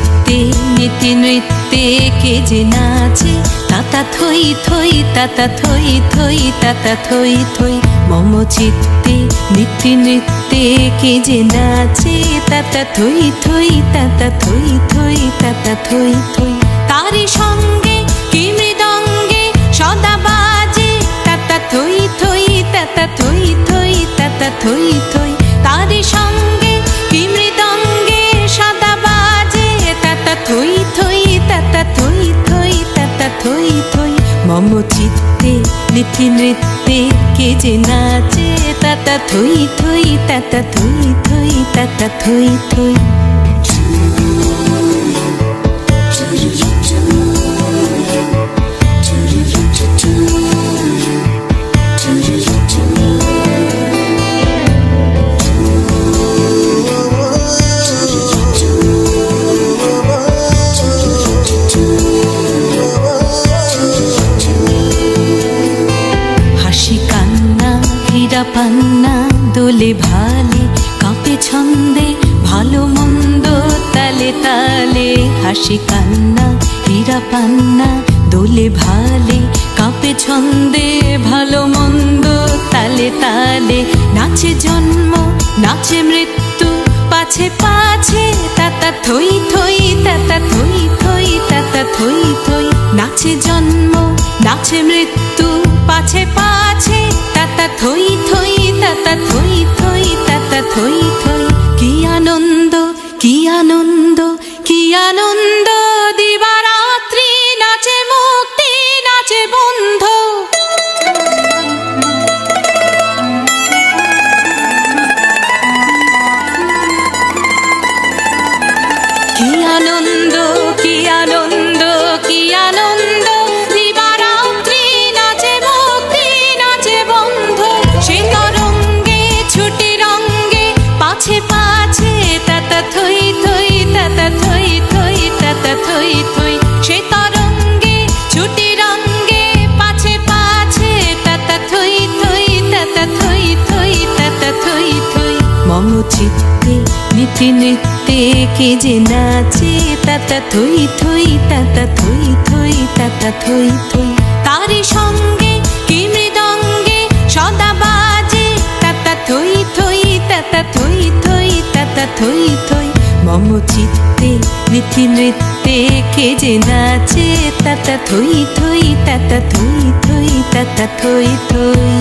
চিত্তে নীতি নৃত্যে কে যে নাচে, তাতা থই থই তাতা থই থই তাতা থই থই। মম চিত্তে নীতি নৃত্যে কে যে নাচে, তাতা থই থই তাতা থই থই তাতা থই থই। তারি সঙ্গে কি মৃদঙ্গে সদা বাজে, তাতা থই থই তাতা থই থই তাতা থই থই। তারি সঙ্গে কি মৃদঙ্গে সদা বাজে, তাতা থই থই তাতা থই থই তাতা থই থই। মম চিত্তে নীতি নৃত্যে কে যে নাচে, তাতা থই থই তাতা থই থই তাতা থই থই। পান্না দোলে ভালে কাঁপে ছন্দে, ভালো মন্দ তালে তালে। হাসি কান্না হীরা পান্না দোলে ভালে কাঁপে ছন্দে, ভালো মন্দ তালে তালে। নাচে জন্ম নাচে মৃত্যু পাছে পাছে, তাতা থই থই তাতা থই থই তাতা থই থই। নাচে জন্ম নাচে মৃত্যু পাছে পাছে, তাতা থই থই তাতা থই থই তাতা থই থই। কি আনন্দ কি আনন্দ কি আনন্দ, দিবারাত্রি নাচে মুক্তি নাচে বন্ধ। কি আনন্দ কি আনন্দ কি আনন্দ, দিবারাত্রি নাচে মুক্তি নাচে বন্ধ। সে তরঙ্গে ছুটি রঙ্গে পাছে পাছে, তাতা থই থই তাতা থই থই তাতা থই থই। সে তরঙ্গে ছুটি রঙ্গে পাছে পাছে, তাতা থই থই তাতা থই থই তাতা থই থই। মম চিত্তে নীতি নৃত্যে কে যে নাচে, তাতা থই থই তাতা থই থই তাতা থই থই। তারি সঙ্গে কি মৃদঙ্গে সদা বাজে, তাতা থই থই তাতা থই থই তাতা থই থই। মম চিত্তে নীতি নৃত্যে কে যে নাচে, তাতা থই থই তাতা থই থই তাতা থই থই।